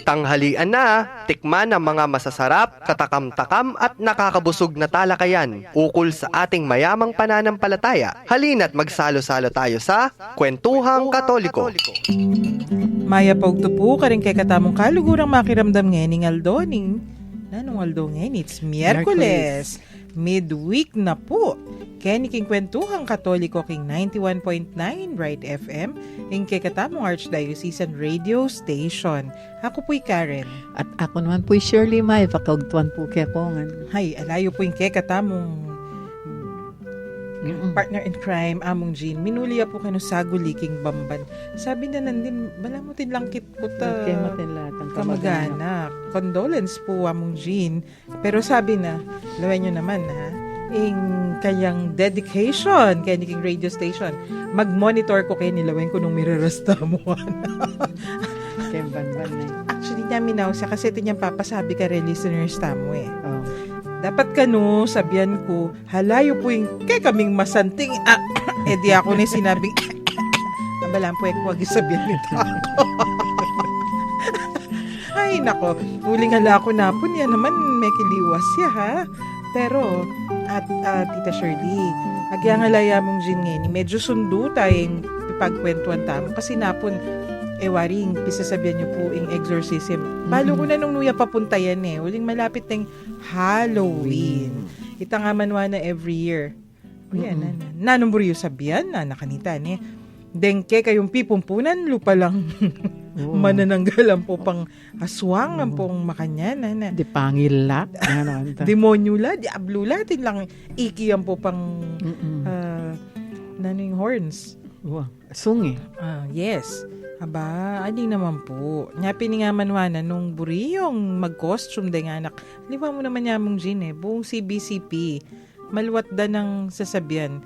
Tanghalian na, tikman ang mga masasarap, katakam-takam at nakakabusog na talakayan ukol sa ating mayamang pananampalataya. Halina't magsalo-salo tayo sa Kwentuhang Katoliko. Maya pagto po karing kay katamong kalugurang makiramdam ngayon Aldoning. Nanong Aldo ngayon, it's Miyerkules. Midweek na po. Keniking Kwentuhang Katoliko king 91.9 Bright FM ing kay katamong Archdiocesan Radio Station. Ako po'y Karen. At ako naman po'y Shirley May, pakagtuan po kaya ko nga. Hay, alayo po yung kay katamong partner in crime, among Jean. Minuliya po kano saguliking bamban. Sabi na nandin, bala mo tinlangkit po ta kamag-anak. Condolence po, among Jean. Pero sabi na, lawan nyo naman ha, ing kanyang dedication kay Niking Radio Station. Mag-monitor ko kayo nilawen ko nung mirarasta mo. Kaya ban-ban na. Actually, namin na sa kasi niyang papasabi ka rin listeners tamo eh. Oh. Dapat kano, sabihan ko, halayo po yung kay kaming masanting. Di ako na sinabing, nabalaan po yung huwag sabihan nito. Ay, nako, huling hala ako na po niya naman, may kiliwas siya ha. Pero, Tita Shirley, agyang alaya mong Jean ngayon, medyo sundo tayong pagkwentuhan tamo kasi napon, waring, pisasabihan niyo po yung exorcism. Balo ko na nung nuya papunta yan eh. Huling malapit ng Halloween. Ita nga manwa na every year. O yan, nanumburiyo sabihan na nakanitan eh. Dengke kayong pipumpunan, lupa lang. Manananggalan po pang aswang ang pong makanyan. Di pangilak. Demonyula, diablula, tin lang ikiyan po pang yung horns. Sungi. Yes. Aba, aling naman po. Nya piningamanwana nung buriyong mag-costume de nga anak. Liwa mo naman niya mong Jean eh. Buong CBCP. Maluwat da ng sasabihan.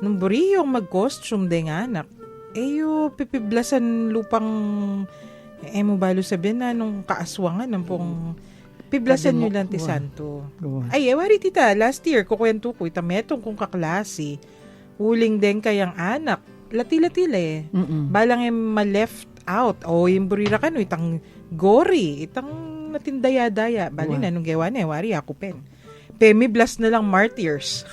Nung buriyong mag-costume de nga anak. Pipiblasan lupang mo balo sabihan na nung kaaswangan ng pong piblasan nyo lang ti Santo. Ay, wari tita, last year kukwento ko itametong kong kaklase. Huling din kayang anak. Lati-latila eh. Balang ma-left out. Yung burira ka no, itang gory, itang natindaya-daya. Bali na, nung gawa na, wari ako pen. Pemi blast na lang martyrs.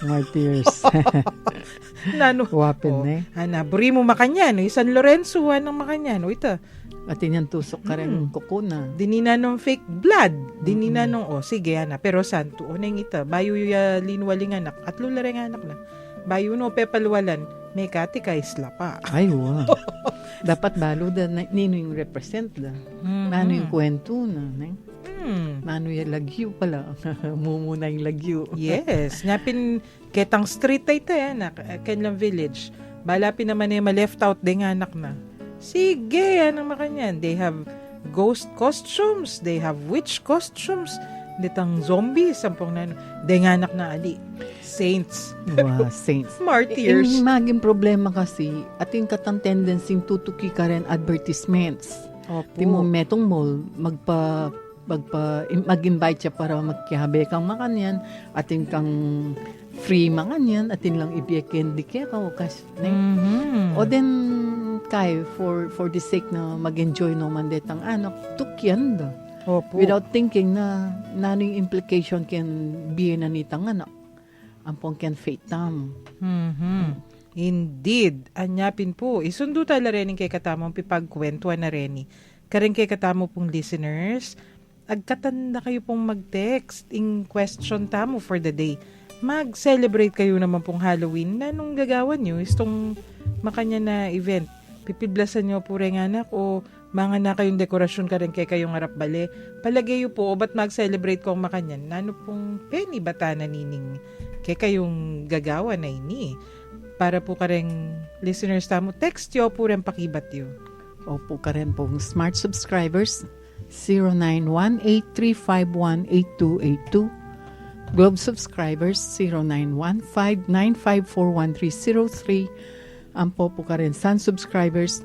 Wapen eh. Buri mo Makanyan, San Lorenzo, ng Makanyan. Ito. At yan tusok ka rin kukuna. Dinina nung fake blood. Dinina nung, sige, pero santo. Nang ito, bayo linwaling anak. At lulareng anak na. Bayo no, pepalwalan. May kati ka isla pa. Ay, wow. Dapat balo da nino yung represent da. Mano yung kwento na. Mano yung lagyo pala. Mumuna yung lagyo. Yes. Napin ketang street ay tayo anak. Kanlang village. Balapin naman yung ma-left out din anak na. Sige, anong makanyan. They have ghost costumes. They have witch costumes. Ditang zombies. Sampong na. Di nga anak na ali. Saints. Wow, saints. Martyrs. Yung maging problema kasi, ating katang tendency tutuki ka rin advertisements. Opo. Di mo metong mall, mag-invite siya para magkihabe kang makanyan, ating kang free makanyan, ating lang ibiyakin di kaya ka wakas. O then, kay, for the sake na mag-enjoy naman detang anak, tukyan da. Opo. Without thinking na naning implication can be na nitang anak. Ampong can fate tam. Indeed. Anyapin po. Isundo tala rin kay katamong pipagkwentuan na rin. Karing kay katamo pong listeners, agkatanda kayo pong mag-text in question tamo for the day. Mag-celebrate kayo naman pong Halloween na nung gagawan nyo itong makanya na event. Pipiblasan nyo po rin anak o mga na kayong dekorasyon ka rin kay kayong harap bale. Palagay po o ba't mag-celebrate kong makanyan? Nano pong penny bata na nining kay kayong gagawa na ini. Para po ka rin listeners tamo, text yo po rin pakibat yo. Opo ka rin pong smart subscribers 0918-351-8282. Globe subscribers 0915-954-1303. Ampo po ka rin Sun subscribers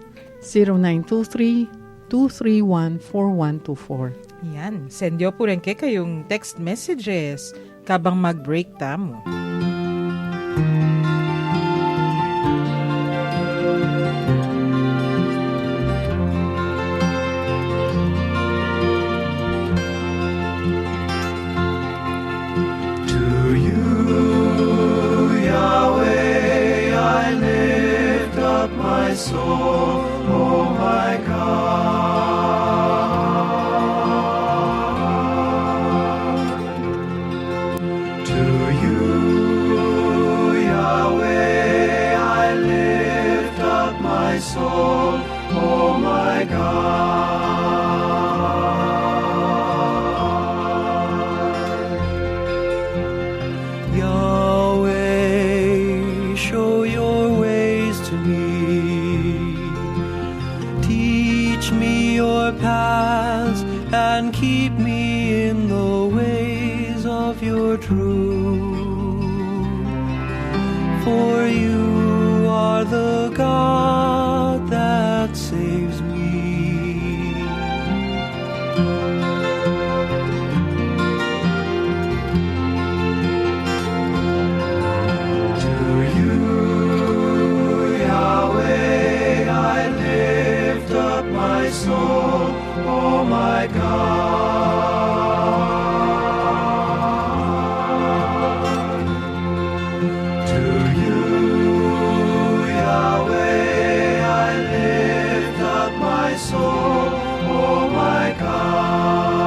0923-231-4124. Yan, send yo po rin kay kayong text messages kabang mag-break tamo. paths and keep me in the ways of your truth. For you are the God that saves me. Soul, oh my God. To you, Yahweh, I lift up my soul, oh my God.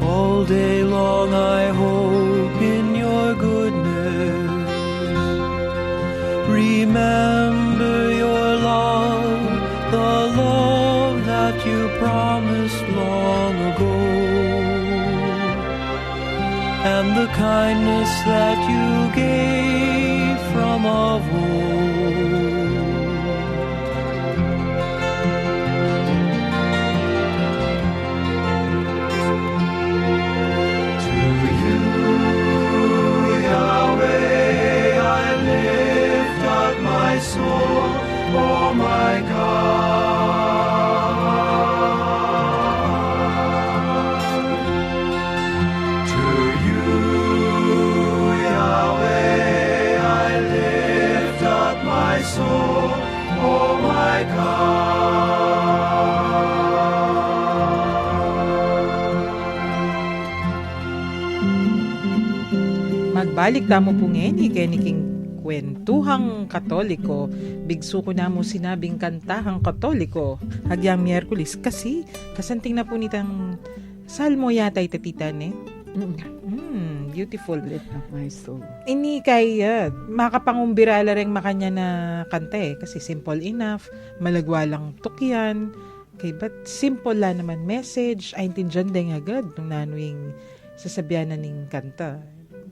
All day long I hope in your goodness. Remember your love, the love that you promised long ago, and the kindness that you gave from of old. To you, Yahweh, I lift up my soul, oh my God. To you, Yahweh, I lift up my soul, oh my God. Magbalik damo po ngeni keniking kwentuhang Katoliko, bigso ko na mo sinabing kantahang Katoliko, hagyang Miyerkules, kasi kasanting na po nitang salmo yata itatitan eh. Beautiful. Lift up my soul. Ini kay makapangumbirala rin makanya na kanta eh, kasi simple enough, malagwalang tukyan, kay but simple la naman message, ay intindihan din agad nung nanuing sasabihan na ning kanta.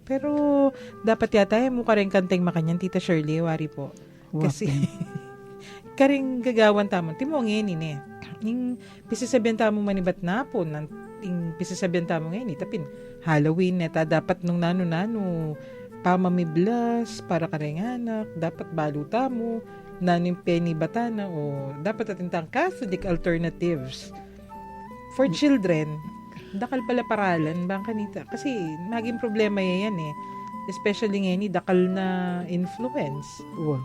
Pero dapat yata mo ka rin kanteng makanyan, Tita Shirley, wari po. Kasi karing gagawan tamon, timongin ini. Yung pisasabihan tamo manibat na po, yung pisasabihan tamo ngayon, tapin Halloween neta, dapat nung nano-nano, pamamiblas, para karenganak, dapat baluta mo, naning penny batana, o dapat atintang Catholic alternatives. For children, dakal pala paralan bang kanita kasi maging problema yan eh, especially ngayon dakal na influence. Wow.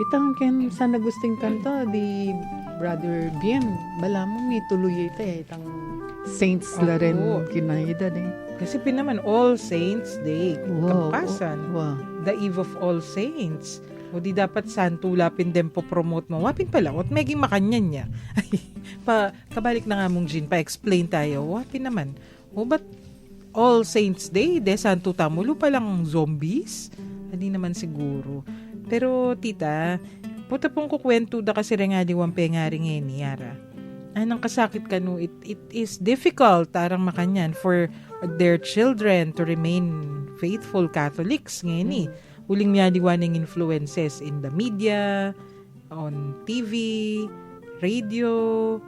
Itang ken sana gusting kanta di Brother Bien bala mo may tuloy ito eh itang saints la rin kinahida eh. Kasi pinaman All Saints Day, kampasan, Wow. the eve of All Saints, o di dapat santo lapin din po promote mo, wapin pala at meging makanyan niya. Kabalik na nga mong Jean, pa-explain tayo, wapin naman. O ba't All Saints Day, de santo tamulo palang zombies? Hindi naman siguro. Pero tita, puta pong kukwento da kasi rin nga diwang pengaring eh ni Yara. Anang kasakit ka no, it is difficult tarang makanyan for their children to remain faithful Catholics ngayon eh. Uling miyadiwaning influences in the media, on TV, radio,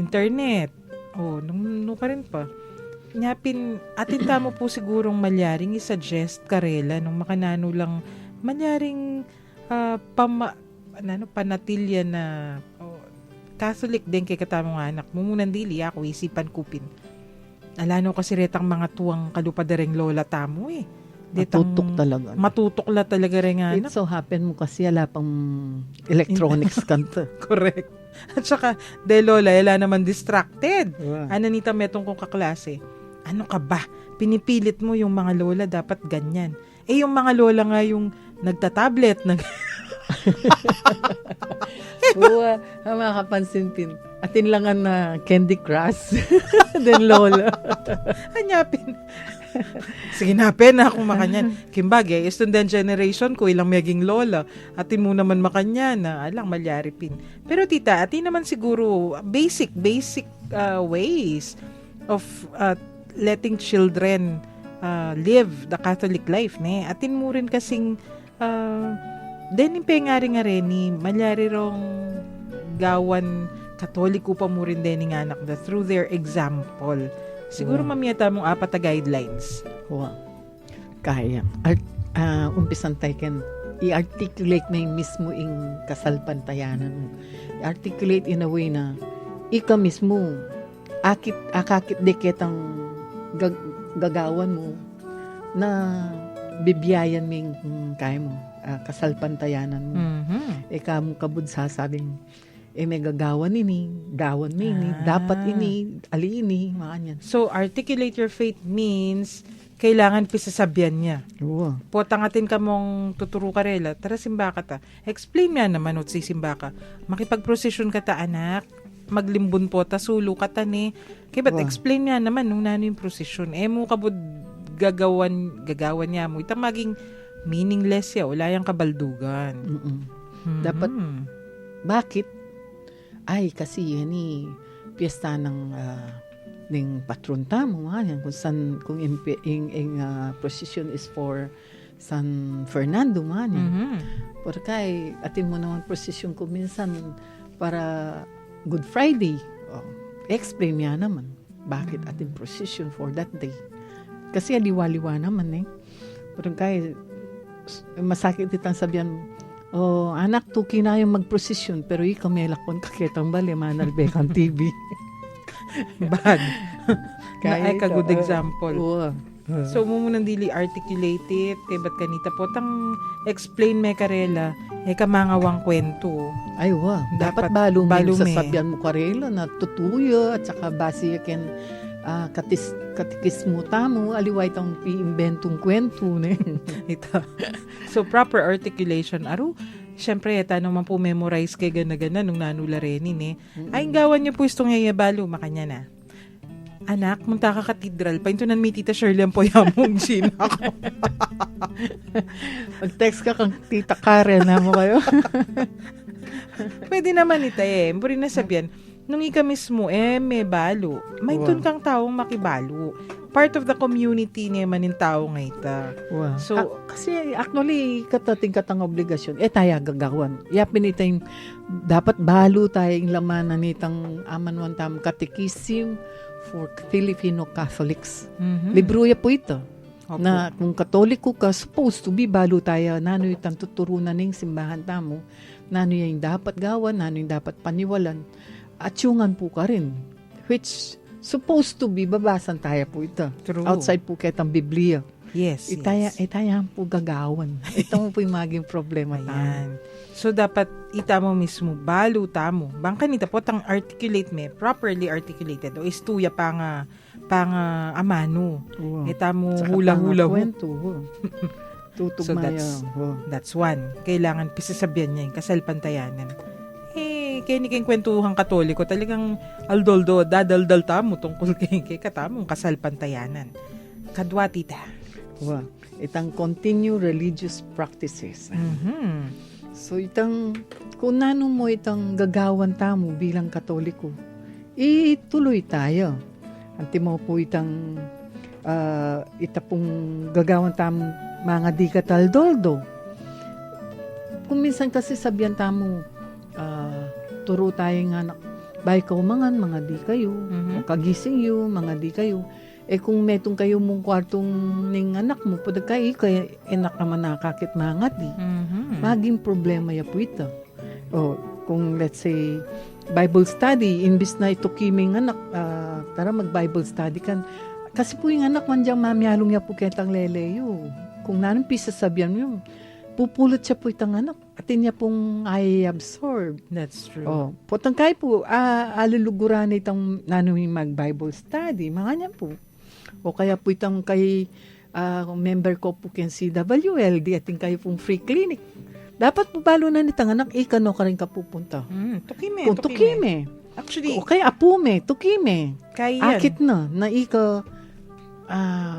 internet. Nung ka rin pa. Nyapin, atin tamo po sigurong malyaring i-suggest karela nung makanano lang malyaring panatilya na Catholic din kay katamong anak. Mumunan dili ako isipan kupin. Alano kasi retang mga tuwang kalupadereng lola tamo eh. Matutok talaga. Matutok la talaga rin nga. It so happen mo kasi ala pang electronics kanta. Correct. At saka, de lola, yala naman distracted. Wow. Ananita metong kong kaklase. Ano ka ba? Pinipilit mo yung mga lola, dapat ganyan. Yung mga lola nga yung nagtatablet. Makapansin pin. Atin lang na Candy Crush. Then Lola. Anyapin. Sige na, pena akong makanyan. Kimbagay, student generation ko, ilang meging lola. Atin mo naman makanyan na alang malyaripin. Pero tita, atin naman siguro basic ways of letting children live the Catholic life. Ne? Atin mo rin kasing Then pengari nga rin ni malyari rong gawan Katoliko pa mo rin din nga anak da through their example. Siguro mamiyata mong apat na guidelines. Wow. Kaya. Umpisan tayo kan i-articulate na yung mismo yung kasalpantayanan mo. I-articulate in a way na ika mismo akakit deketang gagawan mo na bibiyayan mo yung kaya mo, kasalpantayanan mo. Ika mo kabud sasabing may gagawan ini, gawan mo ini, dapat ini, ali ini, mga yan. So, articulate your faith means kailangan pisasabihan niya. Oo. Potangatin ka mong tuturo ka rela, tara simba ka ta. Explain niya naman o si simba ka. Makipag-procession ka ta anak, maglimbon po ta, sulo ka ta ni. Kaya ba't explain niya naman nung nano yung procession. Mo kabud gagawan niya mo. Ita maging meaningless ya, wala yung kabaldugan. Dapat, bakit? Ay, kasi yan piyesta ng patron tamo. Kung procession is for San Fernando. Pero kay, atin mo naman procession ko minsan para Good Friday. Explain niya naman. Bakit atin procession for that day? Kasi aliwa-liwa naman Pero kay, masakit itang sabihan anak, tuki na yung mag-procession, pero ikaw may lakon kakitang bali, manalbekang TV. Bad. Kaya ka good example. Oo. So, munang dili articulate it, kay ba't kanita po, tang explain me karela, kamangawang kwento. Ay, dapat balumin sa sabyan mo karela na tutuyo at saka base yakin katikis mo tamo, aliway tang pi-inventong kwento. Ito. So, proper articulation. Siyempre, naman po memorize kay gana-gana nung nanula renin Ay, gawan niyo po istong yayabalo, makanya na. Anak, munta ka katedral, paintunan mi tita Shirley ang poyamong sin ako. Mag-text ka kang tita Karen, mo kayo? Pwede naman ita Puri na sabihan, nung ika mismo, may balo. May tun kang taong makibalo. Part of the community naman yung tao nga ita. Wow. So, kasi actually, katating katang obligasyon, tayo gagawan. Yapin ita yung, dapat balo tayo yung laman na nitang amanwan tam katekisim for Filipino Catholics. Libruya po ito. Opo. Na kung Katoliko ka, supposed to be balo tayo, nano yung tuturunan ng simbahan tamo, nano yung dapat gawan, nano yung dapat paniwalan. At yungan po ka rin. Which, supposed to be, babasan tayo po ito. True. Outside po kitang Biblia. Yes. Itaya po gagawan. Ito mo po yung maging problema tayo. Ayan. So, dapat ita mo mismo, balo tamo. Bangka nita po, tang articulate properly articulated. O istuya pang amano. Wow. Ita mo Saka hula-hula. kwento. Tutog So, maya. that's one. Kailangan pisasabihan niya yung kasalpantayanan. Kaya ni kayong kwentuhang Katoliko, talagang aldoldo, dadaldal tamo tungkol kay katamong kasalpantayanan. Kadwa, tita. Wow. Itang continue religious practices. So, kung nano mo itang gagawan tamo bilang Katoliko, ituloy tayo. Anti mo po itang pong gagawan tamo mga di kataldoldo. Kung minsan kasi sabihan tamo, turo tayo nga anak, bay kaumangan, mga di kayo, kagising yu, mga di kayo. Kung metong kayo mong kwartong ning anak mo, padag kayo, kaya enak naman nakakit mga di. Maging problema ya po ito. Kung let's say, Bible study, imbis na ito kiming anak, tara mag-Bible study kan. Kasi po yung anak man diyang mamyalong ya po ketang leleyo. Kung nanong pisasabihan mo, pupulot siya po itang anak. Atin niya pong i-absorb. That's true. Potang kayo po, aluluguran itang nanong mag-Bible study. Mga niya po. O kaya po itang kay member ko po ken CWL, di ating kayo pong free clinic. Dapat po balo na nitang anak, ikano ka rin ka pupunta. Tukime. Kung tukime. Actually, O kaya apume, tukime. kaya yan. Akit na ika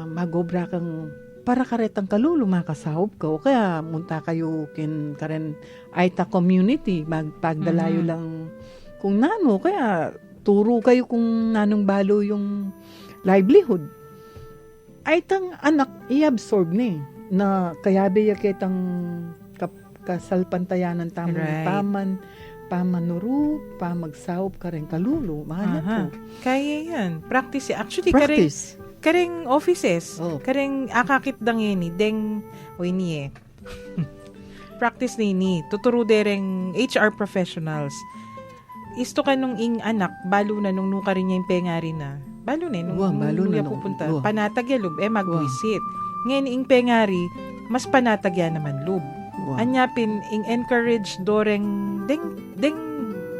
magobra kang para karetang kalulo makasahop ka. O kaya munta kayo kin karen aita community, magpagdalayo lang kung nano. Kaya turo kayo kung nanong balo yung livelihood. Ay tang anak i-absorb ni na kaya biya kitang kasalpantayanan tamang Right. pamanuru, pamagsawop ka rin kalulu. Mahal Aha. po. Kaya yan. Practice. Actually, Practice. kareng offices. Oh. Kareng akakit dang yun. Deng, o ini practice nini. Tuturo dereng HR professionals. Isto ka nung ing anak, balo na nung nuka rin niya yung pengari na. Balo na, Balo na niya nung- pupunta. Wow. Panatag ya lub, mag-visit. Ngayon, ing pengari, mas panatag ya naman lub. Wow. Anyapin, ing encourage doreng, deng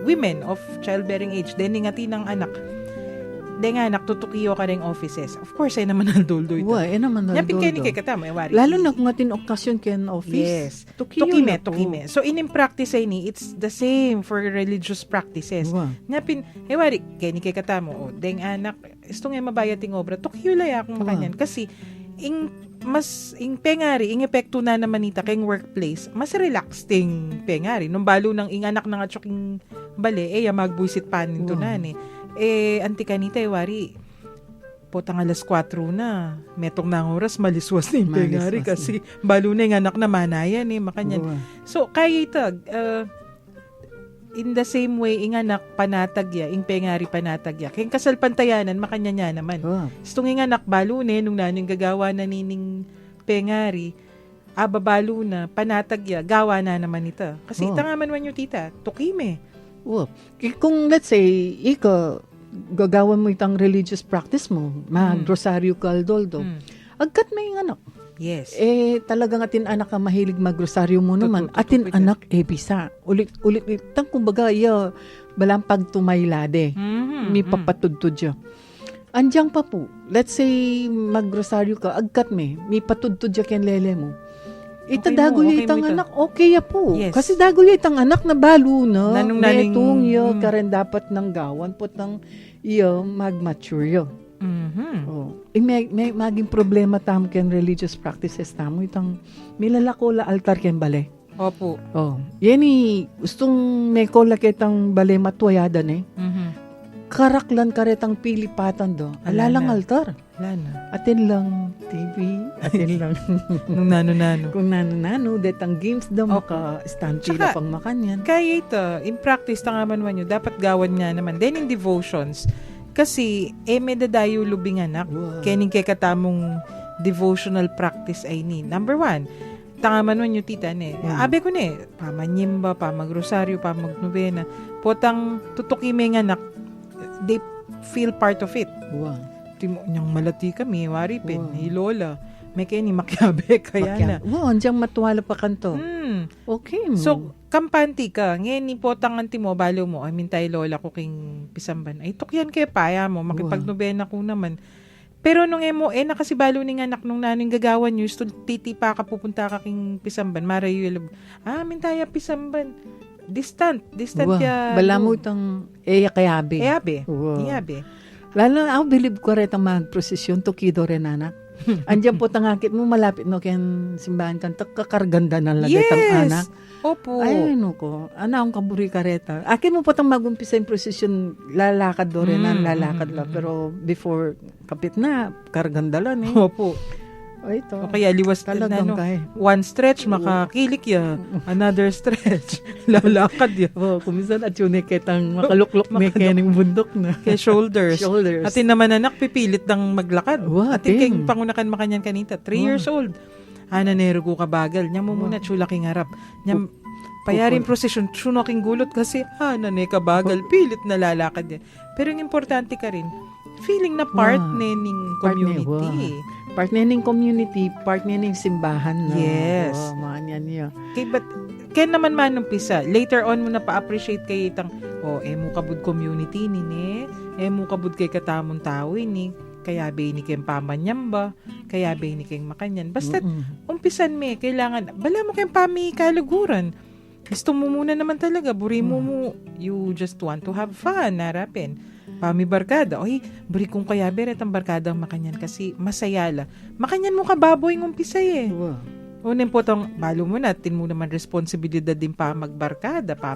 women of childbearing age, deng ngati ng anak. Deng anak, tutukiyo ka ring offices. Of course, ay naman ang duldo ito. Wow, naman na Nyapin kayo ni doldo. kay katama, wari. Lalo na kung atin okasyon ken office. Yes. Tukiyo na po. Tukime. So, ining practice ay ni, it's the same for religious practices. Wow. Nyapin, wari, kaya ni kay katamo, deng anak, isto nga mabayat ting obra, tukiyo laya akong makanyan. Kasi, ing pengari, ing epekto na naman nita kayong workplace, mas relaxed ting pengari. Nung balo ng ing anak ng atsoking bale, magbuisit pa nito na ni. Anti kanita, wari, potang alas 4 na. Metong na ang oras, maliswas na yung pengari Maliswas kasi balo na yung anak na manayan makanyan. Wow. So, kaya itag, in the same way, ing anak panatagya, ing pengari panatagya. Kaya kasalpantayanan, makanya niya naman. Wow. Itong ing anak, balo na, nung naning gagawa na nining pengari, babalo na, panatagya, gawa na naman ito. Kasi Oh. ita nga man yung tita, tukime. Wow. Kung let's say, ikaw, gagawan mo itang religious practice mo, mag-rosaryo ka aldoldo, agkat may anak. Yes. Talagang atin anak ka mahilig mag-rosaryo mo naman. Tutu- Atin tutu- anak, bisa. Ulit, tang kumbaga, balampag tumaylade. May papatudtud siya. Andiyan pa po, let's say, mag-rosaryo ka, agkat may patudtud siya ken lele mo. Itadago okay mo itang ito. anak, okay ya po. Yes. Kasi dago itang anak na balo na. Nanong-naning- Metong karen dapat ng gawan po ng mag-mature yo. Oh. May maging problema tam ken religious practices tamo itang milalako la altar ken bale. Opo. Oh. Yeni gustong may kola ketang bale matwayadan karaklan karetang pilipatan do. Alalang Ala na. altar. Wala na. Atin lang TV, atin lang Nung nano-nano. kung nano detang games daw maka-stand pila Tsaka, pang makanyan. Kaya ito, in practice, tangaman nyo, dapat gawan nga naman. Then in devotions, kasi, may dadayo lubing anak. Wow. Kening kay katamong devotional practice ay ni. Number 1, tangaman nyo, tita, abe ko pamanyimba, pamagrosaryo, pamagnobena. Potang tutuki may anak, they feel part of it. Wow. Timo niyang malati kami, waripin, Wow. lola. May kaya ni makyabe, kaya na. Wow, andiyan matuwala pa kanto. Okay mo. So, kampanti ka. Ngayon, ni potang anti mo, balo mo, tayo lola ko king pisamban. Ay, tukyan kaya paya mo, makipagnobena ko naman. Pero nung nakasi balo ni anak nung naning gagawan nyo, titipa ka, pupunta ka king pisamban, marayo yung mintaya pisamban. Distant wow. ya. Bala mo itang kayabi. Eyabe. Wow. Eyabe. Lalo na ako believe ko rin ang mag-prosesyon tukido rin anak. Andiyan po tangakit mo malapit no ken simbahan kan kakarganda na lagay tang anak. Opo. Ay no ko. Ana ang kaburi kareta. Akin mo po tang magumpisa yung prosesyon lalakad do rin lalakad la pero before kapit na karganda lang Opo. Ay ito. O kaya liwas Talagang kaya. one stretch, makakilik ya. Another stretch, lalakad ya. Oh, kuminsan at yun ketang makaluklok may kening bundok na. Kaya shoulders. Shoulders. Atin naman anak, pipilit ng maglakad. Wow, Atin ting. kayong pangunakan makanyan kanita. 3 years old. Nero ko kabagal. Nya mo muna, chula king harap. Nya, payarin prosesyon, chuna king gulot kasi, nane kabagal. Pilit na lalakad yan. Pero yung importante ka rin, feeling na part Wow. nening Part ni- community. Part na yung community, part na yung simbahan. No? Yes. Oh, mga yan niya. Okay, but kaya naman manumpisa, later on mo na pa-appreciate kay itang, mo kabud community ni mo kabud kay katamon tao ni, kaya bay ni kayong pamanyamba, kaya bay ni kayong makanyan. Basta, umpisan kailangan, bala mo kayong kaluguran. Gusto mo muna naman talaga, buri mo you just want to have fun, narapin. Pami barkada. Oy, buri kong kaya beret ang barkada ang makanyan kasi masaya la. Makanyan mo ka baboy ng umpisa Wow. Unin po tong, balo mo natin mo naman responsibilidad din pa magbarkada, pa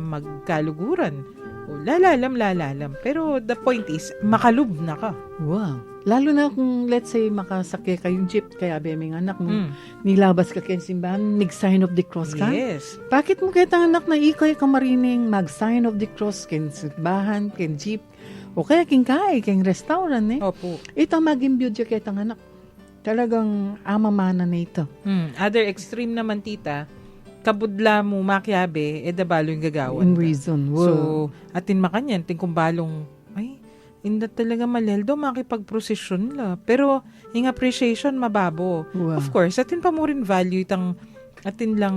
magkaluguran. Opo, lalalam. Pero the point is, makalub na ka. Wow. Lalo na kung, let's say, makasakay kayong jeep, kaya beming anak mo, Mm. nilabas ka kayong simbahan, nag-sign of the cross ka. Yes. Bakit mo kita anak na ikay ka marining mag-sign of the cross ken simbahan, ken jeep, o kaya king kay, ken restaurant Opo. Ito maging beauty kitang anak. Talagang amamana na ito. Other extreme naman, tita, kabudla mo makyabe, dabalo yung gagawan. In ka. reason. Wow. So, atin makanyan, ting kumbalong, ay, hindi talaga maleldo makipag-prosesyon la. Pero, yung appreciation mababo. Wow. Of course, atin pa mo rin value itang atin lang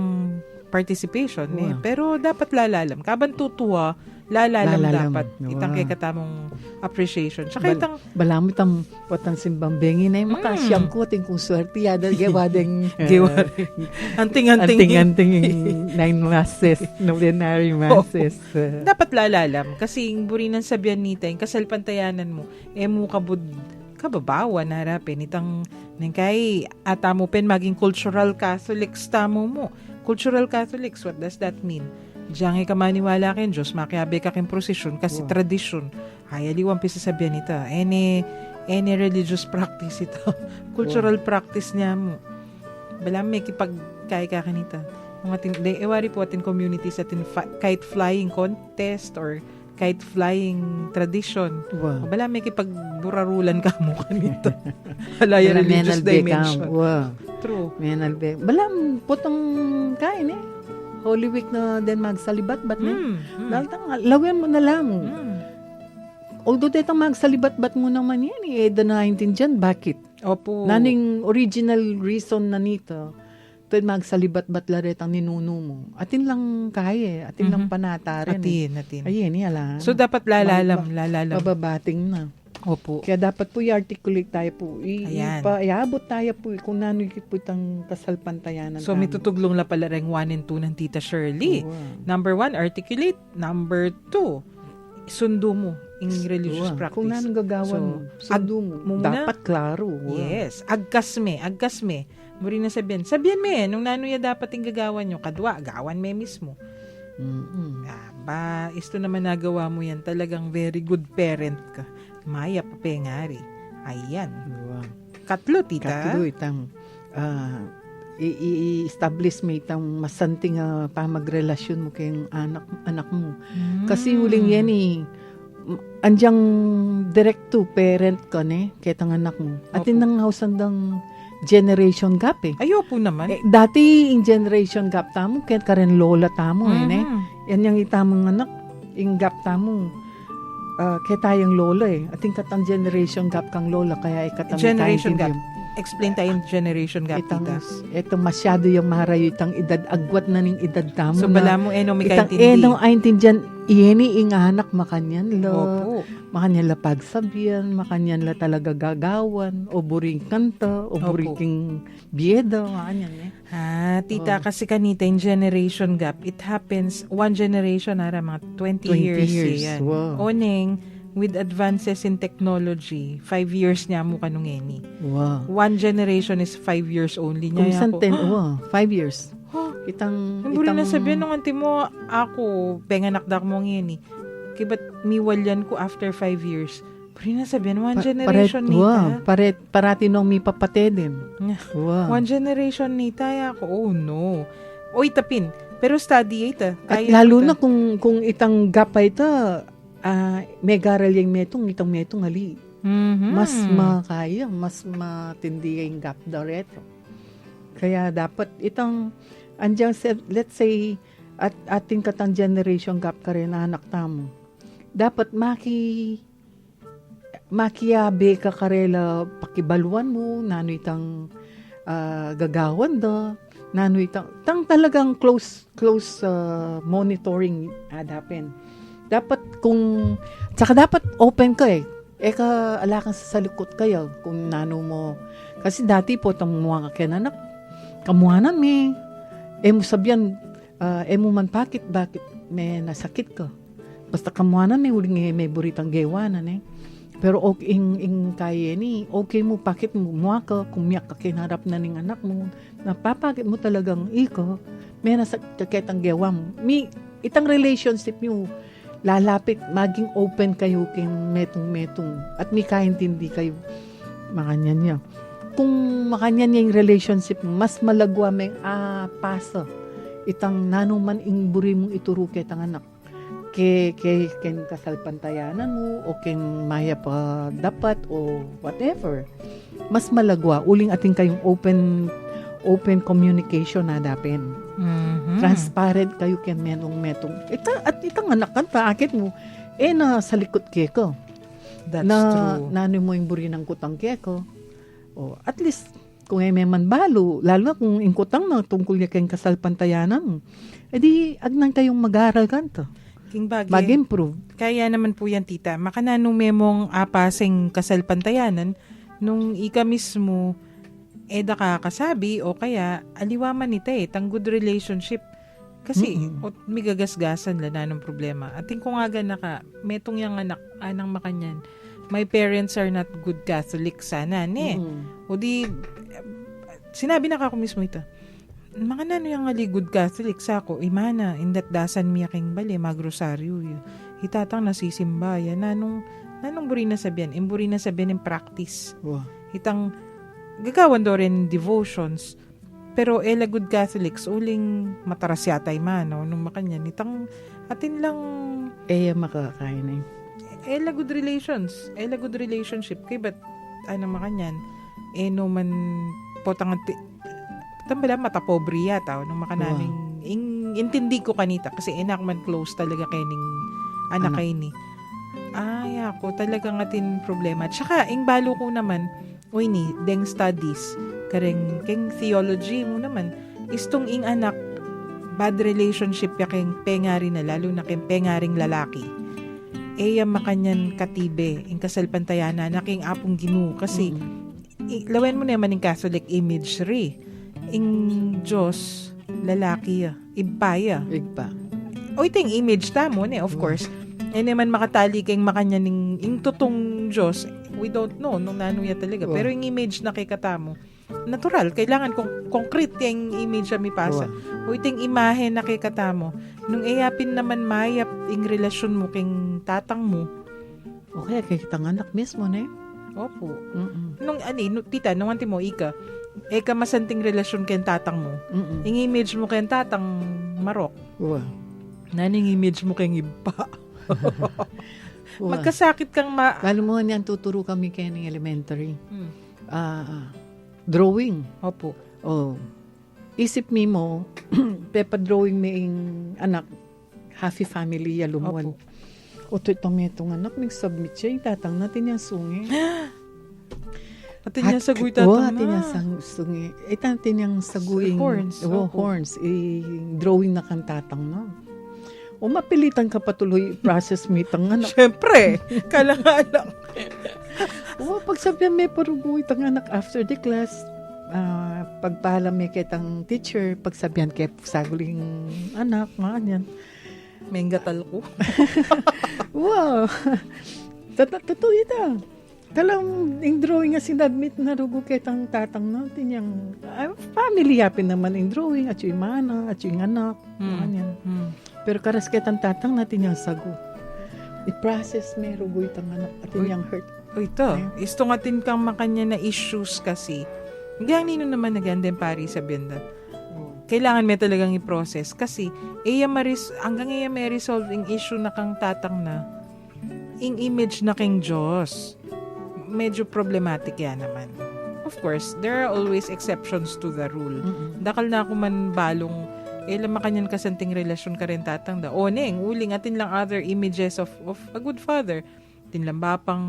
participation. Wow. Pero, dapat lalalam. Kaban tutuwa, lalalam dapat. Wow. Itang kay katamong appreciation. Tsaka itang, Balamit ang potang simbang bengi na yung makasyam ko ting kung swerte yada gawadeng giwari. Anting-anting. anting 9 masses, novenary masses. Dapat lalalam. Kasi yung buri ng sabihan nita, yung kasalpantayanan mo, mo kabud kababawan harapin. Itang kay ata mo pen maging cultural Catholics tamo mo. Cultural Catholics, what does that mean? Diyan ka maniwala ken Diyos, makiabe ka ken prosesyon kasi tradisyon. Ay, aliwang pisasabihan nita. Any religious practice ito. Cultural practice niya mo. Balam may kipagkaya ka kanita. Ewari po atin communities atin kite flying contest or kite flying tradition. Wow. Balam may kipagburarulan ka mo kanita. Halaya religious dimension. Wow. True. Menalbe. Balam potong kain Holy Week na din magsalibat-bat Dahil lawin mo na lang. Although detang magsalibat-bat mo naman yan EDA 19 dyan, bakit? Opo. Naning original reason na nito, ito magsalibat-bat laret ang ninuno mo. Atin lang kaya, atin lang panatarin. Atin. Ayun, yan. So, dapat lalalam. Mababating na. Opo. Kaya dapat po i-articulate tayo po. Ayan. Iabot tayo po kung nano'y po itang kasalpantayanan. So, may tutuglong la pala rin 1 and 2 ng Tita Shirley. Wow. Number 1, articulate. Number 2, sundo mo in religious Wow. practice. Kung nanong gagawan mo, sundo mo. muna. Dapat klaro. Wow. Yes. Agkasme. Muri na sabihan mo nung nanuya dapat yung gagawan nyo, kadwa, gawan me mismo. Isto naman nagawa mo yan, talagang very good parent ka. Maya pa pengari. Ayan. Wow. Katlo, tita. Katlo itang i-establish mo itang masanting pamagrelasyon mo kayong anak mo. Kasi huling yan andyang direct to parent ka ketang anak mo. At nang hausandang generation gap Ayopo naman. Dati in generation gap tamo, ket karen lola tamo Yan yung itamang anak, yung gap tamo. Kaya tayong lola ating katang generation gap kang lola, kaya ikatang Generation gap. Explain tayo yung generation gap, tita. Ito masyado yung maharayo itang edad, agwat na ning edad tamo. So, bala mo, may itang kaintindi. aintindihan, ieni inganak makanyan la. Opo. Makanyan la pagsabihan, makanyan la talaga gagawan, o buring kanta, o buring bieda, makanyan Tita, kasi kanita yung generation gap, it happens, one generation, mga 20 years. Yan. Wow. Oning, with advances in technology, 5 years niya mo kanungeni. Wow. One generation is 5 years only Kung niya. isang 5 years. Itang na sabihin nung anti mo, ako, penganakdak mo ngeni. Kiba't miwalyan ko after 5 years. Pero na sabihin, one generation nita. Parati nung may papatedin. Wow. One generation nita, ako, oh no. Oy, tapin. Pero study ita. At lalo na kung itang gap ito, may garal yung itang metong ali. Mas makaya, mas matindi yung gap daw reto. Kaya dapat itang, let's say, at ating katang generation gap ka rin na anak tamo. Dapat makiyabe ka karela pakibaluan mo, nano itang gagawan da, nano itang talagang close monitoring adapin. Dapat tsaka dapat open ka ka ala kang sasalikot kayo kung nano mo. Kasi dati po itong mga kakinanak, kamuhanan mo sabihan, mo man bakit may nasakit ka. Basta kamuhanan may buritang gewanan Pero okay kaya okay mo, pakit mo, muha ka, kung miyak ka kinarap na ning anak mo, napapakit mo talagang may nasakit ang gewa mo. Itang relationship mo, lalapit, maging open kayo kay metong-metong at may kaintindi kayo makanyan niya. Kung makanyan yung relationship, mas malagwa may paso. Itang nanuman ing buri mong ituro kay tang anak. Ken kasalpantayanan mo o ken maya pa dapat o whatever. Mas malagwa. Uling ating kayong open communication na dapin. Transparent kayo kay metong-metong. Itang anak kanta, akit mo, na sa likod keko. That's true. Nano mo yung buri ng kutang keko. O, at least, kung may man balo, lalo na kung ingkutang na tungkol niya kayong kasalpantayanan, edi, agnan kayong mag-aaral kanto. King bagay. Mag-improve. Kaya naman po yan, tita. Makananong memong apasing kasalpantayanan, nung ika mismo, da kakasabi, o kaya, aliwaman nita tang good relationship. Kasi, may gagasgasan la na ng problema. Ating kung aga naka, metong yung anang makanyan, my parents are not good Catholic sana, ne? O di, sinabi na kako mismo ito, mga nano yung ali good Catholic sa ako, imana, indat dasan miya king bali, magrosaryo yun. Hitatang nasisimba, yan, nanong buri na sabihan, imburi na sabihan yung practice. Wow. Hitang, gagawan do rin devotions, pero ela good Catholics, uling mataras yata imano, nung makanyan, hitang, atin lang, Makakain na ela good relationship kay ba't makanyan no man potang tambala mata pobre yata nung makananing intindi ko kanita kasi enak man close talaga kay ning anak kay ni ako talagang atin problema tsaka ing balo ko naman ni deng studies kareng keng theology mo naman istong ing anak bad relationship ya keng pengari na lalo na keng pengaring lalaki makanyan katibe ing kasalpantayana naking apong Ginoo kasi lawen mo naman ing Catholic imagery ing Diyos lalaki ibaya Igpa. o iting image tamo ne of course naman makatali kayong makanyan ing tutong Diyos we don't know nung nanuya talaga pero yung image na kay katamo natural kailangan concrete yung image na may pasa o iting imahe na kay katamo nung ayapin naman mayap ing relasyon mo king tatang mo Okay, kay kitang anak mismo ne. opo nung tita nung anti mo ika masanting relasyon kay tatang mo ing image mo kay tatang marok Wow. naning image mo kay iba Wow. magkasakit kang Lalo mo niyang tuturo kami kaya ng elementary. Drawing. opo Isip mo, pepa-drawing may anak, happy family, yalumwan. O itong anak, nag-submit siya, yung tatang natin yung sungi. atin niya saguy tatang na atin yung sungi. Atin yung saguing horns. Horns. Drawing na kang tatang na. O mapilitan ka patuloy process mo itang anak. syempre kalangalang O pagsabihan may parugoy itang anak after the class, pagpahalam may kitang teacher, pagsabihan kay saguling anak, mga yan. may gatal ko Wow! Totoo ito. Talang yung drawing nga sinadmit na rugo kitang tatang natin yung family yapin naman yung drawing at yung mana at yung anak. Mga yan. Pero karas kitang tatang natin yung sago. I-process may rugo itang anak at yung hurt. o ito isto nga tin kang makanya na issues kasi hanggang nino naman nagandang pari sa benda kailangan may talagang i-process kasi hanggang may resolve yung issue na kang tatang na yung image na king Diyos medyo problematic yan naman of course there are always exceptions to the rule dakal na ako man balong makanyan kasanting relasyon ka rin tatang da neng uling atin lang other images of a good father atin lang bapang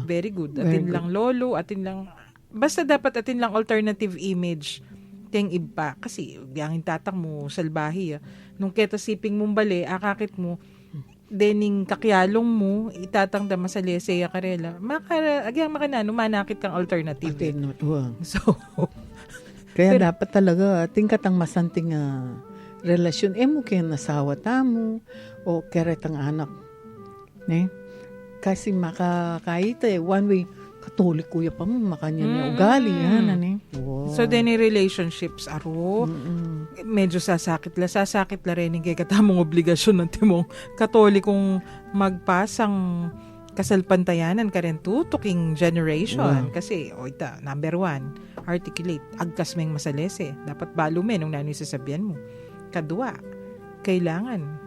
very good atin lang lolo atin lang basta dapat atin lang alternative image ting iba kasi yung tatang mo salbahi nung keta siping mong bali akakit mo dening kakyalong mo itatang da masalese ya karela agyang makanano manakit kang alternative so kaya dapat talaga ating katang masanting relasyon mo kaya nasawa tamo o keretang anak ne kasi makakaita one way Katolik kuya pa mo, makanyan niya ugali, yan, ano. Wow. So, then, relationships, aro, medyo sasakit la rin yung katamong obligasyon ng timong katolikong magpasang kasalpantayanan ka rin tutuking generation. Kasi, number 1, articulate, agkas meng masalese. Dapat balume nung nano'y sasabihan mo. Kadua, kailangan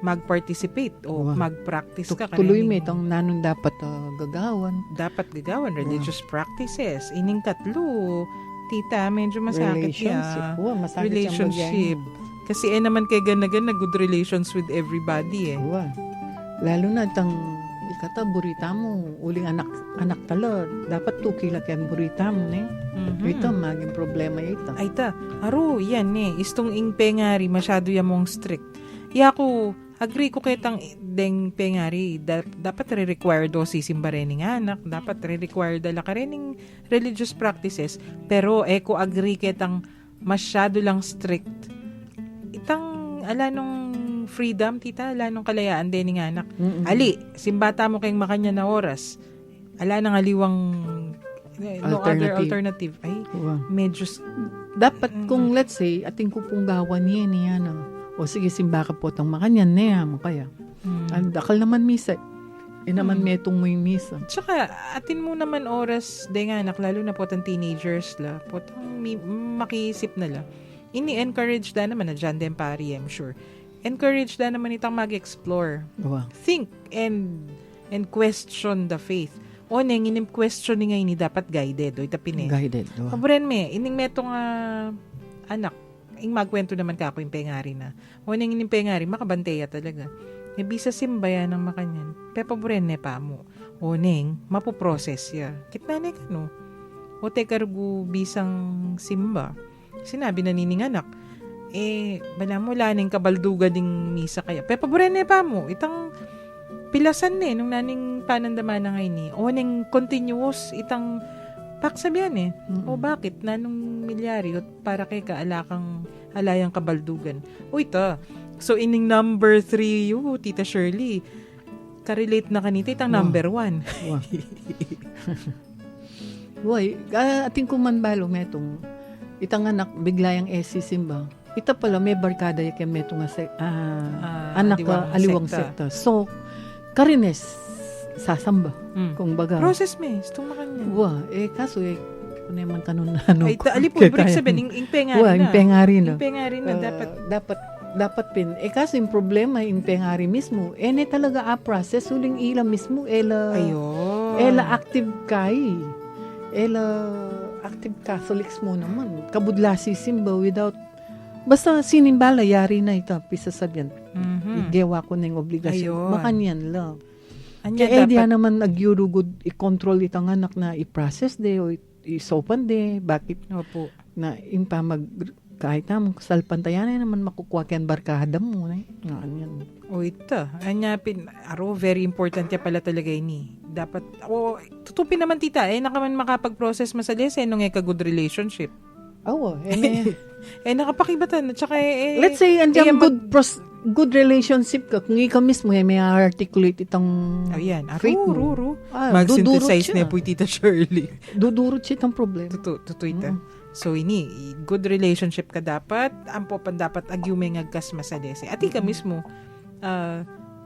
mag-participate o mag-practice ka. Tuloy mo itong nanon dapat gagawan. Dapat gagawan, religious practices. Ining katlo, tita, medyo masakit Relationship. ya. Masakit Relationship. Kasi naman kay ganagan na good relations with everybody eh. Lalo na itang ikata, burita mo, uling anak talo, dapat tukila kaya burita mo, ne? Ito, maging problema ito. Ay ta, aro, yan eh. Istong ing pengari, masyado yamong strict. Ako, agree ko kitang deng pengari, dapat re-require do sisimba rin ng anak, dapat re-require dala ka rin ng religious practices, pero ko agree kitang masyado lang strict. Itang, ala nung freedom, tita, ala nung kalayaan din ng anak. Ali, simbata mo kayong makanya na oras, ala nang aliwang no other alternative. Ay, medyo dapat kung let's say, ating kupunggawan niya, o sige, simba ka po itong makanyan niya mo kaya. Ang dakal naman misa. Naman metong mo yung misa. Tsaka, atin mo naman oras, de nga anak, lalo na po itong teenagers la, po itong makiisip na la. Ini-encourage da naman na dyan din pari, I'm sure. Encourage da naman itang mag-explore. Think and question the faith. O neng, question ni ngayon dapat guided. O itapin eh. Guided. Kabren me, ining metong anak, ing magkwento naman ka po yung pengari na. O nang yung pengari, makabanteya talaga. Bisa simbayan ng makanyan. Pepaburen ne pa mo. O neng, mapoprocess ya. Kitnane ka no. O te kargu bisang simba. Sinabi na nining anak. Bala mo laning kabaldugan ding misa kaya. Pepaburen ne pa mo. Itang pilasan ne nung naning panandaman na ngayon ni. O neng continuous itang paksabihan eh. O bakit? Nanong milyaryo para kay kaalakang alayang kabaldugan. O ito. So, ining number 3, Tita Shirley, karelate na kanita itang number 1. Ating kumanbalo metong itang anak bigla yung simba. Ita pala may barkada yung metong anak aliwang sekta. So, karines sasamba. Kung baga. Process me. Itong makanya. Kaso kung naman kanon ay, alipod, break sabihin, yung pengari na. Yung pengari na, dapat pin. Kaso yung problema, yung pengari mismo, talaga process, uling ila mismo, ela active kay. Active Catholics mo naman. Kabudlasi simba without, basta sinimbala, yari na ito, pisa sabihan. Igewa ko na yung obligasyon. Makanyan lang. Kaya diyan naman nagyurugod i-control itang anak na i-process de o isopan de. Bakit? Opo. Na impa kahit na salpantayan naman makukuha kyan barkada mo. Yan. O ito. Very important ya pala talaga ini. Dapat, tutupin naman tita, nakaman makapag-process masalis, nung good relationship. Nakapakibatan. Tsaka, let's say, andyan good relationship ka. Kung ikaw mismo, may articulate itong faith mo. Mag-synthesize na po Tita Shirley. Dudurot siya itong problema. Totoo ito. So, good relationship ka dapat. Ampo pan dapat agyume ngagkas masadese. At ika mismo,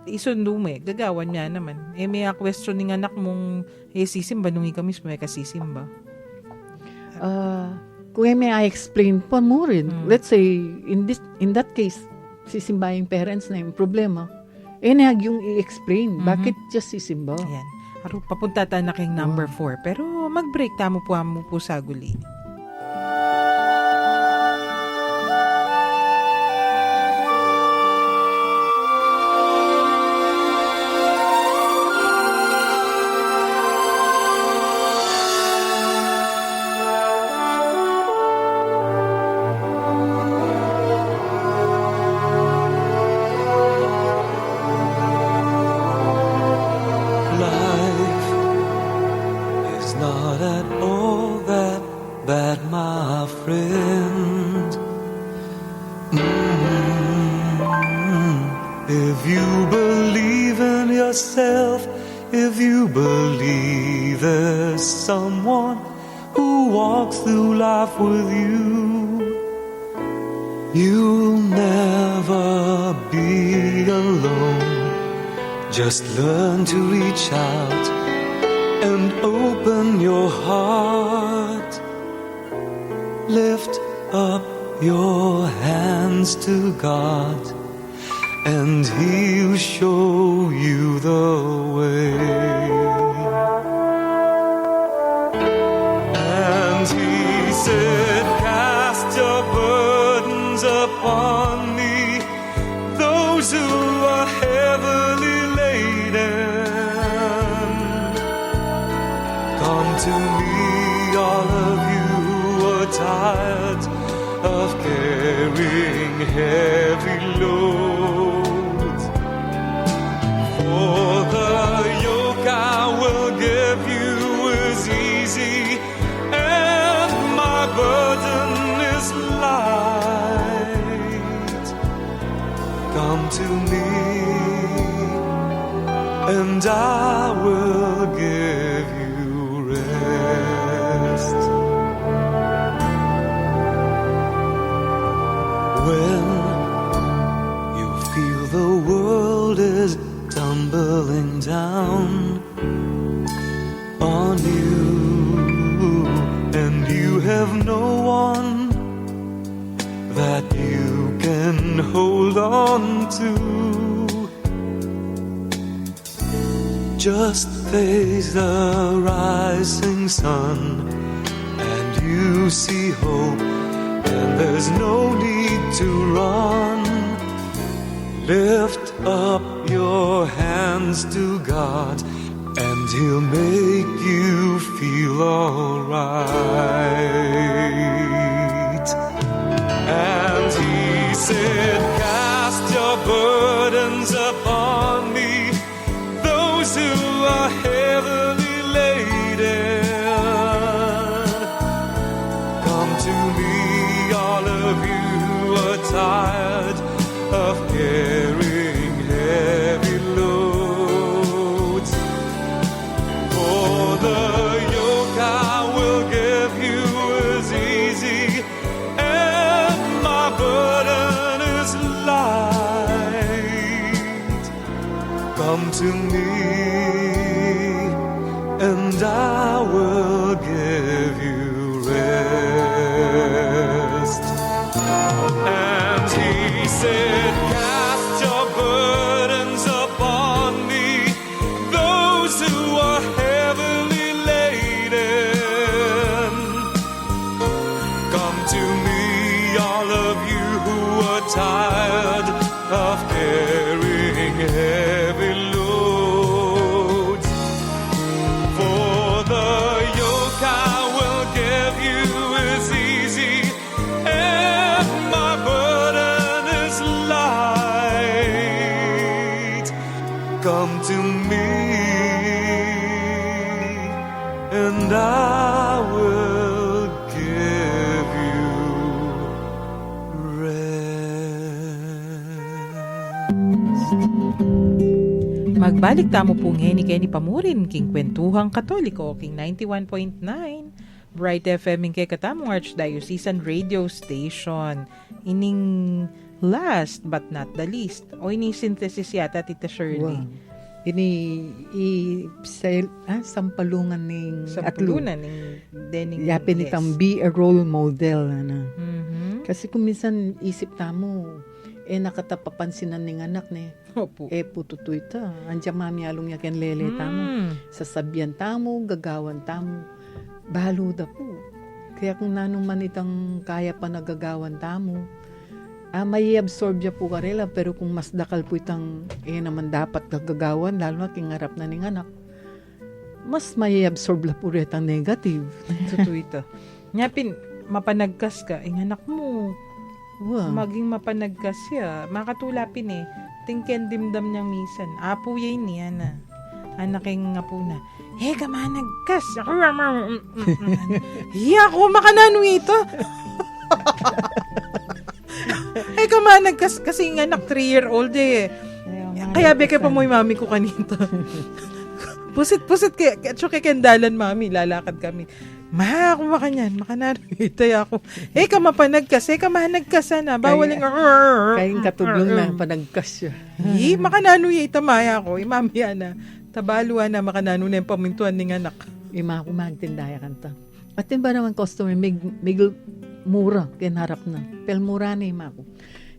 isundo mo gagawan niya naman. May question ng anak mong sisimba nung ikaw mismo kasisimba. Kung may I-explain pa mo rin. Let's say, in that case, sisimba yung parents na yung problema, nahag yung i-explain. Bakit just sisimba? Ayan. Papunta tayo na kayong number 4. Pero mag-break tamo po sa guli. If you believe in yourself, if you believe there's someone who walks through life with you, you'll never be alone. Just learn to reach out and open your heart. Lift up your hands to God, and He'll show you the way. And He said, cast your burdens upon me, those who are heavily laden. Come to me, all of you who are tired of carrying heavy loads. For the yoke I will give you is easy, and my burden is light. Come to me, and I will give you rest. When you feel the world is tumbling down on you, and you have no one that you can hold on to, just face the rising sun and you see hope, and there's no need to run. Lift up your hands to God, and He'll make you feel alright. And He said, cast your burdens upon me, those who are heavily laden. Come to me, all of you who are tired of carrying heavy loads. For the yoke I will give you is easy, and my burden is light. Come to me, and I will give you rest. And He said, cast your burdens upon me, those who are heavily laden. Come to me, all of you who are tired of carrying heavy loads. For the yoke I will give you is easy, and my burden is light. Come to me, and I will give you rest. Magbalik tamo po ngayon ni Kenny Pamurin, King Kwentuhang Katoliko, King 91.9, Bright FM, King Katamong Archdiocesan Radio Station. Ining last but not the least, o ining synthesis yata, Tita Shirley. Wow. Sampalungan ning Sa atlo. pulunan ng Dening Yapin itang be a role model. Mhm. Kasi kung minsan isip tamo, nakatapapansinan ning anak ne. Opo. Pututo ita. Andiyan mami along yakin lele tamo. Sasabihan tamo, gagawan tamo. Balo da po. Kaya kung nanong man itang kaya pa nagagawan tamo, may absorb ya po karela, pero kung mas dakal po itang naman dapat gagagawan, lalo na kingarap na ning anak, mas may absorb la po rin ang negative. Totoo ito. Nyapin, mapanagkas ka, anak mo, Wow. maging mapanagkas siya. Makatulapin tingken dimdam niyang misan. Apo yan niya na. Anaking nga po na, kamanagkas. Hiya ko makanano ito. Kamanagkas kasi nga anak 3-year-old Kaya beke pa mo yung mami ko kanito. Pusit kaya kendalan mami, lalakad kami. Ma, ako makanyan, makanaritoy ako. Kamapanag kasi, kamahanag ka sana. Bawaling Kayong katudlong na panagkas siya. Makanano yung itamaya ko. Mamaya na. Tabaluan na makanano na yung pamintuan ng anak. Ima ako magtindaya kanta. At yun ba naman customer, mig mura, kinharap na. Pel mura na ima ko.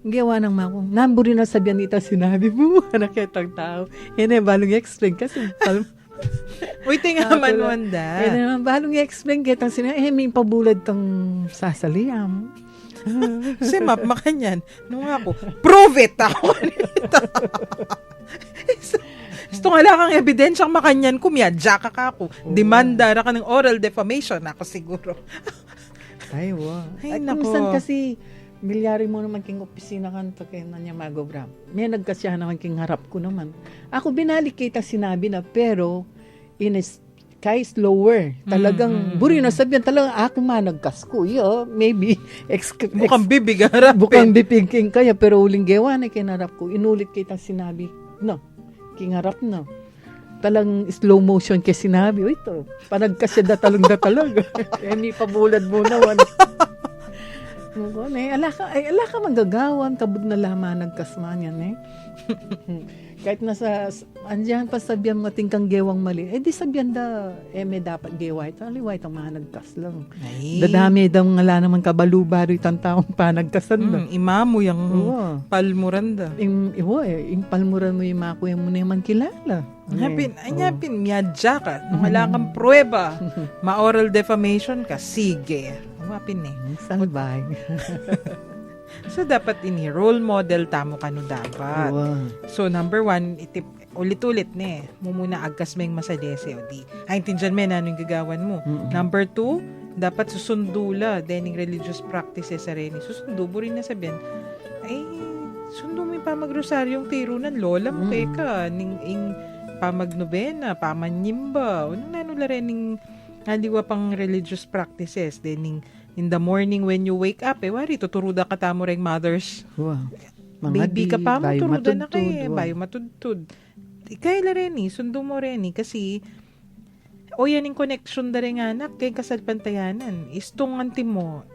Gawa ng mako. Namburi na sabihan nita sinabi mo. Nakitang tao. Yan balong explain kasi. Uy, tinga manwanda. Yan naman, balong i-explain kitang sinabi, may pabulad tong sasaliam. Si Map, makanyan. Nung ako, prove it ako. Gusto nga lang ang ebidensyang makanyan, kumyadya ka ako. Demanda na ka ng oral defamation. Ako siguro. Ay, wow. Ay, At nako. minsan kasi, milyari mo naman king opisina kanto kay nanya magobram. May nagkasya naman king harap ko naman. Ako binalik kita sinabi na pero kay slower. Talagang buri na sabihan talagang ako managkas ko. Maybe Bukang bibig harap. bukang bipigking kaya pero uling gewa na kinarap ko. Inulit kita sinabi. No. King harap na. Talang slow motion kay sinabi. Ito. Panagkasya da talag. May pabulad mo naman. Ala ka manggagawan, kabud na laman nagkasman yan Kahit nasa, andyan pa sabihan mo tingkang gewang mali, di sabihan da, may dapat geway, aliway itang mga nagkas lang. Ay. Dadami daw nga naman kabalubaro itang taong pa nagkasan da. Imamo yung Oo. palmuranda. Yung palmuran mo yung makuya mo na yung kilala. Anyapin, miyadya ka. Nung wala kang pruweba, ma-oral defamation ka, sige. Umapin Salbay. So, dapat role model tamo ka no dapat. Wow. So, number 1, ulit-ulit mumuna agkas may masadese o di. Intindihan mo na yung gagawan mo. Number 2, dapat susundula dening religious practices sa rin. Susundo mo rin na sabihin, sundo mo yung pamagrosaryong tirunan, lola mo ka, ning pamagnobena, pamanyimba, o nanula rin ning haliwa pang religious practices, dening in the morning when you wake up, wari, tuturuda ka tamo rin mothers. Wow. Baby ka pa mo, bayo turuda na matudtud, kayo, wow. bayo matudtud. Ikaila rin sundo mo rin kasi, yan yung connection da rin anak, kay kasalpantayanan, istong anti mo,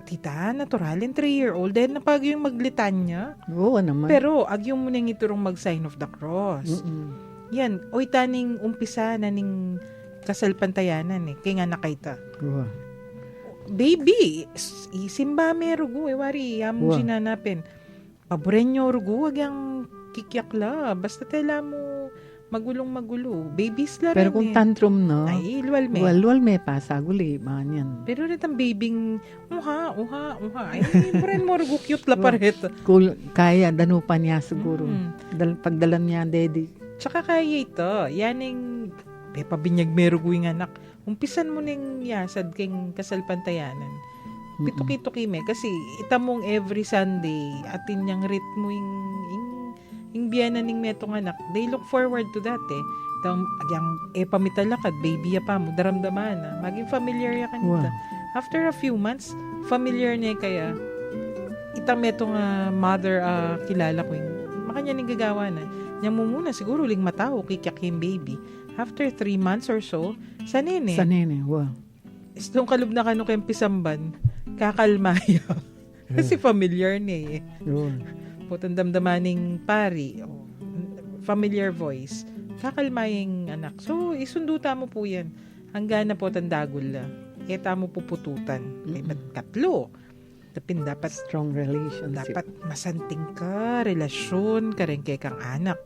tita, naturalin, 3-year-old, dahil napag yung maglitanya, Oo naman. pero agyong mo nang iturong mag-sign of the cross. Yan, taning umpisa na ning kasalpantayanan kaya nga nakaita. Wow. Baby, isimba may rugo, wari, Wow. yamo sinanapin. Paborenyo rugo, wag yung kikyakla. Basta tela mo magulong-magulo. Babies la rin Pero kung tantrum, no? ay, ilwal me. Walwal may pasaguli, man yan. Pero rin ang babing, uha. Ay, paboren mo rugo, cute la paret. Cool, kaya, danupan niya siguro. Pagdalan niya, daddy. Tsaka kaya ito, yaning, pabinyag may rugo yung anak. Umpisan mo ning yasad keng kasalpantayanan. Pituki-tuki me. Kasi itamong every Sunday, atin niyang ritmo yung biyana ning metong anak. They look forward to that Yung pamitalakad, baby ya pa mo, daramdaman na. Maging familiar ya kanita. Wow. After a few months, familiar niya kaya itang metong mother kilala ko yung makanya ning gagawa na. Niya mo muna, siguro ling matao, kikyak yung baby. After 3 months or so, sa nene. Wow. Istong kalub na kano kayong pisamban, kakalmaya. Kasi familiar niya Putang damdamaning pari, familiar voice, kakalmayang anak. So, isunduta mo po yan. Hanggang na po tandagol la. Eta mo pupututan. Ba't katlo? Dapat Strong relationship. dapat masanting ka, relasyon ka rin kay kang anak.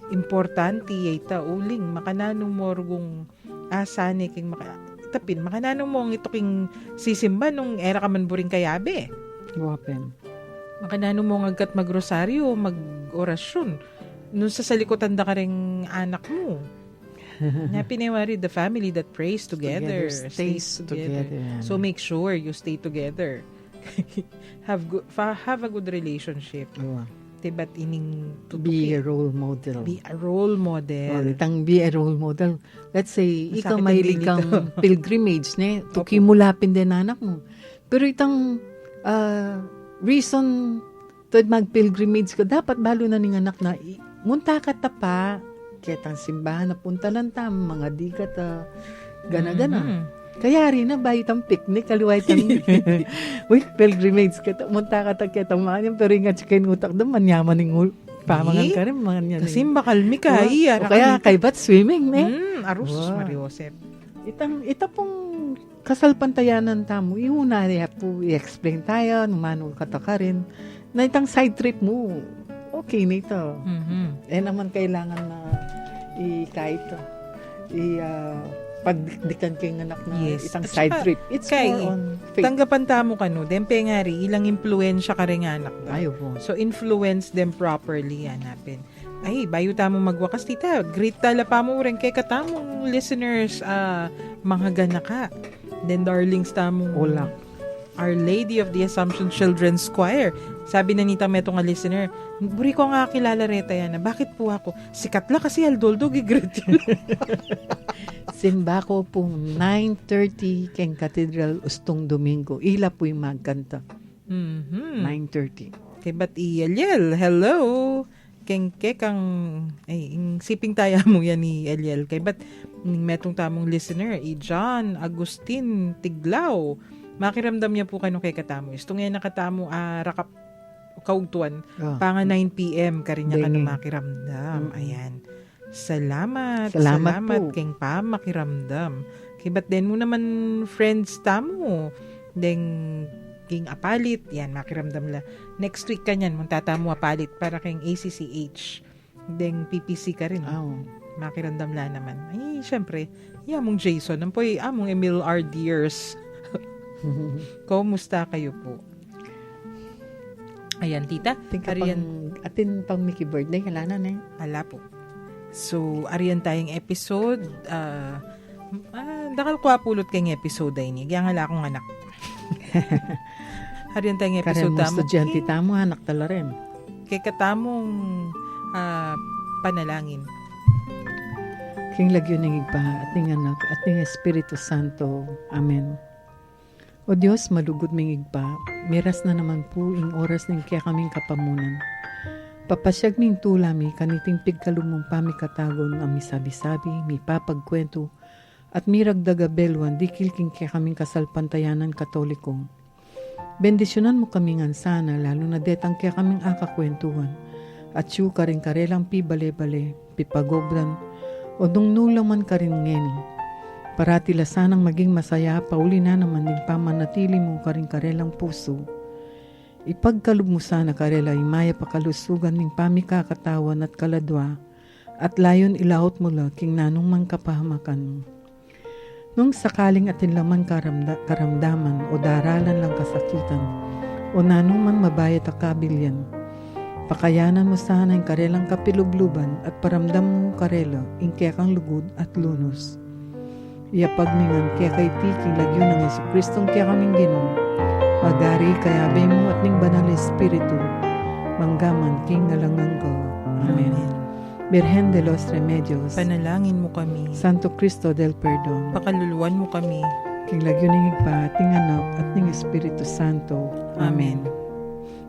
Importante yata uling makananong morgong asani king itapin makananong mo ang ituking sisimba nung era ka man buring kayabe. Wapen. Makananong mo agkat magrosaryo, mag-orasyon. Nung sa salikutan da ka ring anak mo. Pinewari the family that prays together, stays together. So make sure you stay together. have a good relationship. Ba't ining Be a role model. Be a role model. Itang be a role model. Let's say, Masakit ikaw ang mahilig dilito. kang pilgrimage, tuki mo lapin din anak mo. Pero itang reason to mag-pilgrimage ka, dapat balo na ning anak na, munta ka tapa, ketang simbahan na punta lang tam, mga dikat, gana-gana. Mhm. Kaya rin na bayit ang picnic, kaluway tang uy, pilgrimage ka, munta ka ta ketang mga niyan, pero ingat siya kayo utak doon, manyaman ng pamangan ka rin, mga niyan. Kasi bakalmi ka, iya. O kaya kay bat swimming, ne? Arus, Wow. Mariosep. Ita pong kasalpantayanan tamo, iuna niya po i-explain tayo, numano kata ka rin, na itang side trip mo, okay na ito. Mhm. Naman kailangan na kahit pagdikdikan kayong anak na Yes. itang At side saka, trip. It's kay, more on faith. Tanggapan tamo ka no, dempe nga rin, ilang impluensya ka rin nga anak daw. Ayaw po. So, influence them properly, hanapin. Ay, bayo tamo magwakas, tita. Great tala pa mo rin kay katamong listeners, mga gana ka. Then, darlings tamong Wala. Our Lady of the Assumption Children's Choir. Sabi na nita meto nga listener, buri ko nga kilala reta yan. Bakit po ako? Sikat la kasi Aldoldo gigreet yun. Simba ko po 9:30 keng Cathedral Ustong Domingo. Ila po yung magkanta. Mhm. 9:30. Kay ba't iyelyel? Hello? Keng kang siping taya mo yan ni Eliel. Kay ba't metong tamong listener, John Agustin Tiglao. Makiramdam niya po kayo kay katamo. Istong yan nakatamo, rakap kaugtuan. Oh. Panga 9 p.m. ka rin niya ka Dingin. makiramdam. Ayan. Salamat Salamat po. keng pa makiramdam. Kay ba't din mo naman friends tamo. Deng king apalit. Yan, makiramdam la. Next week ka niyan, munta mo apalit para keng ACCH. Deng PPC ka rin. Oh. Makiramdam la naman. Ay, syempre, yamong Jason. Ampoy, among Emil R. Deers. Kumusta kayo po? Ayan, tita. Tingka Ariyan, atin pang Mickey birthday, kailangan eh. ala po. So, ariyan tayong episode. Dakal ko apulot kayong episode ay ni. Kaya nga akong anak. Ariyan tayong Karen episode mo tamo. estudyante tamo, anak tala rin. Kay katamong panalangin. King lagyo ng igpa, ating anak, ating Espiritu Santo. Amen. O Diyos, malugod ming igpa, miras na naman po ing oras ng kaya kaming kapamunan. Papasyag ming tulami, kaniting pigkalumong pamikatagon ang misabi-sabi, mi papagkwento, at miragdagabelwan, di kilking kaya kaming kasalpantayanan katoliko. Bendisyonan mo kaming ansana, lalo na detang kaya kaming akakwentuhan, at siyo ka rin karelang pi bale-bale, pipagobran, o nungnulang man ka rin ngeni. Parati sanang maging masaya, pauli na naman din pamanatili mo ka rin karelang puso. Ipagkalub mo sana karela imaya pakalusugan ning pamikakatawan at kaladwa, at layon ilahot mo la king nanong mang kapahamakan. Nung sakaling atin laman karamdaman o daralan lang kasakitan, o nanong man mabayat akabilyan, pakayanan mo sana yung karelang kapilubluban at paramdam mo karela ing kaya kang lugod at lunos. Iapagningan kaya kay tiking lagyo ng Jesucristong kaya kaming Ginoo. Pagari kaya bay mo at ning banal na Espiritu, manggaman king nalangang ko. Amen. Virgen de los Remedios, Panalangin mo kami. Santo Cristo del Perdón, Pakaluluan mo kami. king lagyo ng igpa, ating anak at ning Espiritu Santo. Amen.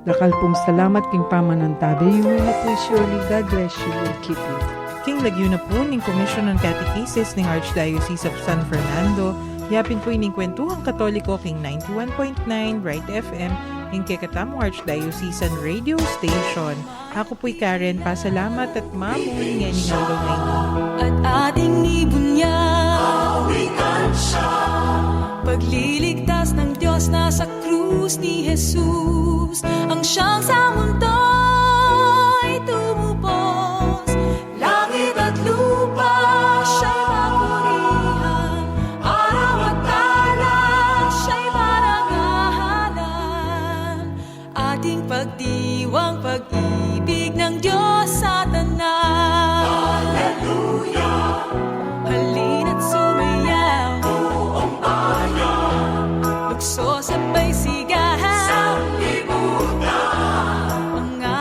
Dakal pong salamat king pamanantabi. You will not surely God bless you and keep you. King lagyo na po ng Commission on Catechesis ng Archdiocese of San Fernando. Yapin po ining kwentuhang Katoliko king 91.9 Bright FM ng Kekatamong Archdiocesan Radio Station. Ako po'y Karen, pasalamat at mamoy nga ningaw ngayon. At ating ibunyag pagliligtas ng Diyos na sa krus ni Jesus, ang siyang sa mundo'y tumubos. Langit at lupa siya'y papurihan, araw at tala siya'y marangalan. Ating pagdiwang pag-ibig ng Diyos sa tanan. Hallelujah! Halina't sumayaw, buong bayan, lukso sabay sigahan, sa libutan, mga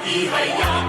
ihayag